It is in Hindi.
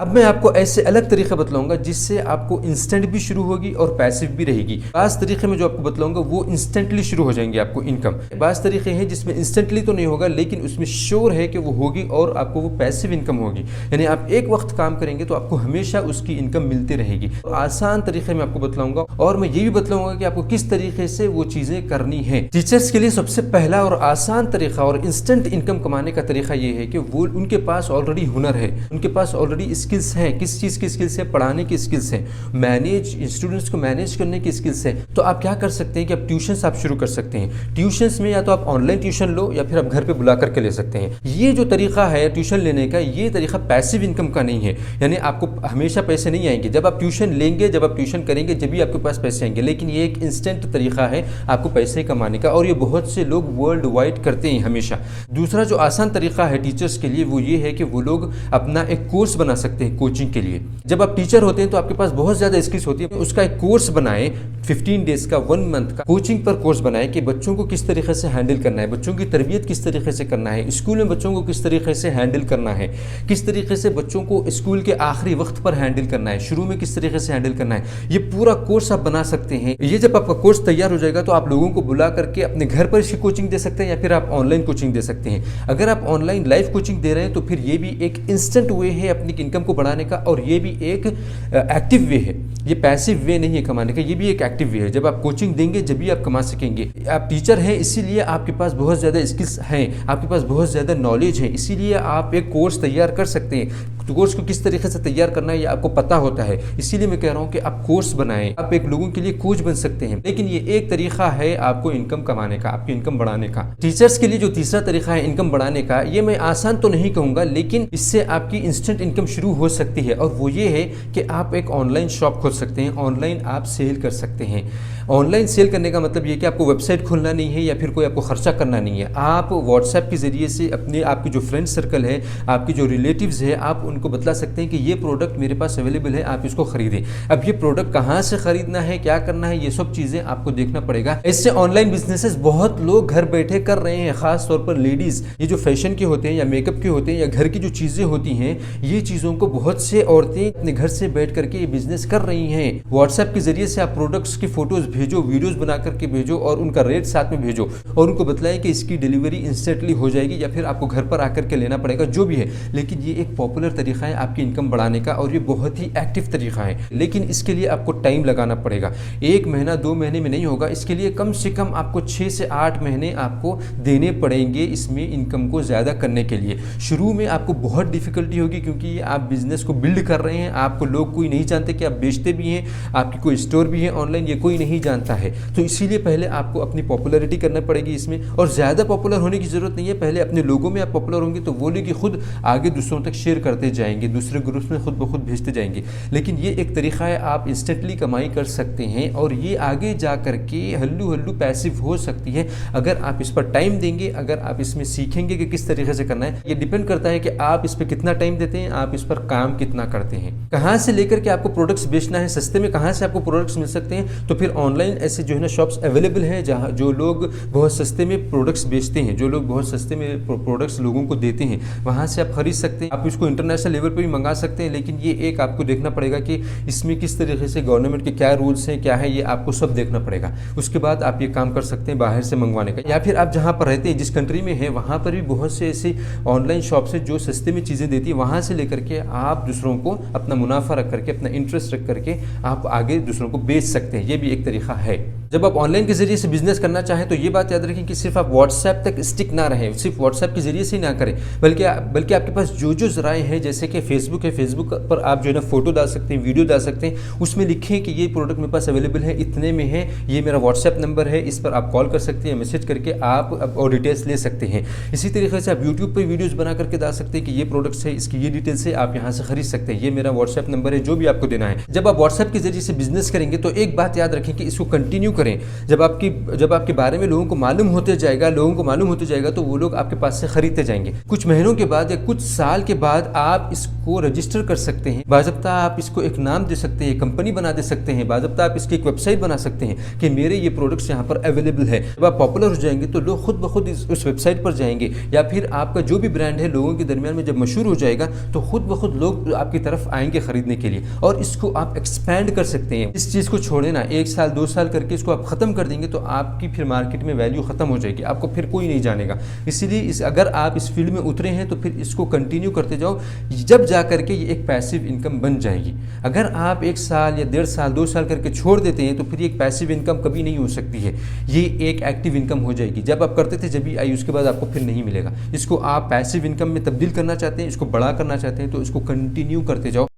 अब मैं आपको ऐसे अलग तरीका बतलाऊंगा जिससे आपको इंस्टेंट भी शुरू होगी और पैसिव भी रहेगी। बाज़ तरीके में जो आपको बतलाऊंगा वो इंस्टेंटली शुरू हो जाएंगे आपको इनकम। बाज़ तरीके हैं जिसमें इंस्टेंटली तो नहीं होगा लेकिन उसमें श्योर है कि वो होगी और आपको वो पैसिव इनकम होगी, यानी आप एक वक्त काम करेंगे तो आपको हमेशा उसकी इनकम मिलती रहेगी। आसान तरीके में आपको बतलाऊंगा और मैं ये भी बतलाऊंगा कि आपको किस तरीके से वो चीज़ें करनी है। टीचर्स के लिए सबसे पहला और आसान तरीका और इंस्टेंट इनकम कमाने का तरीका ये है कि वो उनके पास ऑलरेडी हुनर है, उनके पास ऑलरेडी स्किल्स हैं। किस चीज़ की स्किल्स है? पढ़ाने की स्किल्स है, स्टूडेंट्स को मैनेज करने की स्किल्स है। तो आप क्या कर सकते हैं कि आप ट्यूशंस आप शुरू कर सकते हैं। ट्यूशंस में या तो आप ऑनलाइन ट्यूशन लो या फिर आप घर पे बुला करके ले सकते हैं। ये जो तरीका है ट्यूशन लेने का, ये तरीका पैसिव इनकम का नहीं है, यानी आपको हमेशा पैसे नहीं आएंगे। जब आप ट्यूशन लेंगे, जब आप ट्यूशन करेंगे, जब भी आपके पास पैसे आएंगे, लेकिन ये एक इंस्टेंट तरीका है आपको पैसे कमाने का और ये बहुत से लोग वर्ल्ड वाइड करते हैं हमेशा। दूसरा जो आसान तरीका है टीचर्स के लिए वो ये है कि वो लोग अपना एक कोर्स बना सकते हैं कोचिंग के लिए। जब आप टीचर होते हैं तो आपके पास बहुत ज़्यादा स्किल्स होती है, उसका एक कोर्स बनाएं, 15 डेज का, 1 मंथ का कोचिंग पर कोर्स बनाएं कि बच्चों को किस तरीके से हैंडल करना है, बच्चों की तरबियत किस तरीके से करना है, स्कूल में बच्चों को किस तरीके से हैंडल करना है, किस तरीके से बच्चों को स्कूल के आखिरी वक्त पर हैंडल करना है, शुरू में किस तरीके से हैंडल करना है। ये पूरा कोर्स आप बना सकते हैं। ये जब आपका कोर्स तैयार हो जाएगा तो आप लोगों को बुला करके अपने घर पर इसकी कोचिंग दे सकते हैं या फिर आप ऑनलाइन कोचिंग दे सकते हैं। अगर आप ऑनलाइन लाइव कोचिंग दे रहे हैं तो फिर ये भी एक इंस्टेंट वे है अपनी इनकम को बढ़ाने का और ये भी एक एक्टिव वे है। ये पैसिव वे नहीं है कमाने का, ये भी एक एक्टिव वे है। जब आप कोचिंग देंगे जब भी आप कमा सकेंगे। आप टीचर हैं इसीलिए आपके पास बहुत ज़्यादा स्किल्स हैं, आपके पास बहुत ज़्यादा नॉलेज है, इसीलिए आप एक कोर्स तैयार कर सकते हैं। तो कोर्स को किस तरीके से तैयार करना है ये आपको पता होता है, इसीलिए मैं कह रहा हूँ कि आप कोर्स बनाएं, आप एक लोगों के लिए कोच बन सकते हैं। लेकिन ये एक तरीका है आपको इनकम कमाने का, आपकी इनकम बढ़ाने का। टीचर्स के लिए जो तीसरा तरीका है इनकम बढ़ाने का, ये मैं आसान तो नहीं कहूँगा लेकिन इससे आपकी इंस्टेंट इनकम शुरू हो सकती है और वो ये है कि आप एक ऑनलाइन शॉप खोल सकते हैं, ऑनलाइन आप सेल कर सकते हैं। ऑनलाइन सेल करने का मतलब ये कि आपको वेबसाइट खोलना नहीं है या फिर कोई आपको खर्चा करना नहीं है। आप व्हाट्सएप के ज़रिए से अपने आपकी जो फ्रेंड सर्कल है, आपकी जो रिलेटिव्स है, आप उनको बतला सकते हैं कि ये प्रोडक्ट मेरे पास अवेलेबल है, आप इसको ख़रीदें। अब ये प्रोडक्ट कहाँ से ख़रीदना है, क्या करना है, ये सब चीज़ें आपको देखना पड़ेगा। इससे ऑनलाइन बिजनेसेस बहुत लोग घर बैठे कर रहे हैं, ख़ास तौर पर लेडीज़। ये जो फैशन के होते हैं या मेकअप के होते हैं या घर की जो चीज़ें होती हैं, ये चीज़ों को बहुत से औरतें अपने घर से बैठ करके ये बिजनेस कर रही हैं। व्हाट्सएप के ज़रिए से आप प्रोडक्ट्स की फ़ोटोज़ भेजो, वीडियोज़ बना करके भेजो और उनका रेट साथ में भेजो और उनको बतलाएं कि इसकी डिलीवरी इंस्टेंटली हो जाएगी या फिर आपको घर पर आकर के लेना पड़ेगा, जो भी है। लेकिन ये एक पॉपुलर तरीका है आपकी इनकम बढ़ाने का और ये बहुत ही एक्टिव तरीका है, लेकिन इसके लिए आपको टाइम लगाना पड़ेगा। 1 महीना 2 महीने में नहीं होगा, इसके लिए कम से कम आपको 6 से 8 महीने आपको देने पड़ेंगे इसमें इनकम को ज़्यादा करने के लिए। शुरू में आपको बहुत डिफ़िकल्टी होगी क्योंकि आप बिज़नेस को बिल्ड कर रहे हैं, आपको लोग कोई नहीं जानते कि आप बेचते भी हैं, आपकी कोई स्टोर भी है ऑनलाइन, ये कोई नहीं जानता है। तो इसीलिए पहले आपको अपनी पॉपुलैरिटी करना पड़ेगी इसमें, और ज़्यादा पॉपुलर होने की ज़रूरत नहीं है। पहले अपने लोगों में आप पॉपुलर होंगे तो वो लोग खुद आगे दूसरों तक शेयर करते जाएंगे, दूसरे ग्रुप्स में खुद ब खुद भेजते जाएंगे। लेकिन ये एक तरीका है, आप इंस्टेंटली कमाई कर सकते हैं और ये आगे जा करके हल्लू हल्लू पैसिव हो सकती है अगर आप इस पर टाइम देंगे, अगर आप इसमें सीखेंगे कि किस तरीके से करना है। ये डिपेंड करता है कि आप इस पर कितना टाइम देते हैं, आप इस पर काम कितना करते हैं। कहाँ से लेकर के आपको प्रोडक्ट्स बेचना है, सस्ते में कहाँ से आपको प्रोडक्ट्स मिल सकते हैं, तो फिर ऑनलाइन ऐसे जो है ना शॉप्स अवेलेबल हैं जहाँ जो लोग बहुत सस्ते में प्रोडक्ट्स बेचते हैं, जो लोग बहुत सस्ते में प्रोडक्ट्स लोगों को देते हैं, वहाँ से आप खरीद सकते हैं। आप इसको इंटरनेशनल लेवल पर भी मंगा सकते हैं, लेकिन ये एक आपको देखना पड़ेगा कि इसमें किस तरीके से गवर्नमेंट के क्या रूल्स हैं, क्या है, ये आपको सब देखना पड़ेगा। उसके बाद आप ये काम कर सकते हैं बाहर से मंगवाने का, या फिर आप जहाँ पर रहते हैं जिस कंट्री में है वहाँ पर भी बहुत से ऐसे ऑनलाइन शॉप्स है जो सस्ते में चीज़ें देती है, वहाँ से लेकर के आप दूसरों को अपना मुनाफा रख करके, अपना इंटरेस्ट रख करके आप आगे दूसरों को बेच सकते हैं। ये भी एक तरीका है। जब आप ऑनलाइन के जरिए से बिजनेस करना चाहें तो ये बात याद रखें कि सिर्फ आप व्हाट्सएप तक स्टिक ना रहें, सिर्फ व्हाट्सएप के जरिए से ही ना करें, बल्कि आपके पास जो जो ज़राए हैं, जैसे कि फेसबुक है, फेसबुक पर आप जो है ना फोटो डाल सकते हैं, वीडियो डाल सकते हैं, उसमें लिखें कि ये प्रोडक्ट मेरे पास अवेलेबल है, इतने में है, ये मेरा व्हाट्सएप नंबर है, इस पर आप कॉल कर सकते हैं, मैसेज करके आप और डिटेल्स ले सकते हैं। इसी तरीके से आप यूट्यूब पर वीडियोज़ बना करके डाल सकते हैं कि ये प्रोडक्ट्स है, इसकी ये डिटेल्स है, आप यहाँ से खरीद सकते हैं, ये मेरा व्हाट्सएप नंबर है, जो भी आपको देना है। जब आप व्हाट्सएप के जरिए से बिजनेस करेंगे तो एक बात याद रखें कि इसको कंटिन्यू करें। जब आपके बारे में लोगों को मालूम होते जाएगा तो वो लोग आपके पास से खरीदते जाएंगे। कुछ महीनों के बाद या कुछ साल के बाद आप इसको रजिस्टर कर सकते हैं, बाज़ाब्ता आप इसको एक नाम दे सकते हैं, कंपनी बना दे सकते हैं, बाज़ाब्ता आप इसकी एक वेबसाइट बना सकते हैं कि मेरे ये प्रोडक्ट्स यहाँ पर अवेलेबल है। जब आप पॉपुलर हो जाएंगे तो लोग खुद ब खुद उस वेबसाइट पर जाएंगे, या फिर आपका जो भी ब्रांड है लोगों के दरमियान में जब मशहूर हो जाएगा तो खुद ब खुद लोग आपकी तरफ आएंगे खरीदने के लिए। और इसको आप एक्सपैंड कर सकते हैं। इस चीज़ को छोड़े ना, 1 साल 2 साल करके इसको आप ख़त्म कर देंगे तो आपकी फिर मार्केट में वैल्यू ख़त्म हो जाएगी, आपको फिर कोई नहीं जानेगा। इसीलिए अगर आप इस फील्ड में उतरे हैं तो फिर इसको कंटिन्यू करते जाओ, जब जा करके ये एक पैसिव इनकम बन जाएगी। अगर आप 1 साल या 1.5 साल 2 साल करके छोड़ देते हैं तो फिर एक पैसिव इनकम कभी नहीं हो सकती है, ये एक एक्टिव इनकम हो जाएगी। जब आप करते थे जब भी आई, उसके बाद आपको फिर नहीं मिलेगा। इसको आप पैसिव इनकम में तब्दील करना चाहते हैं, इसको बड़ा करना चाहते हैं तो इसको कंटिन्यू करते जाओ।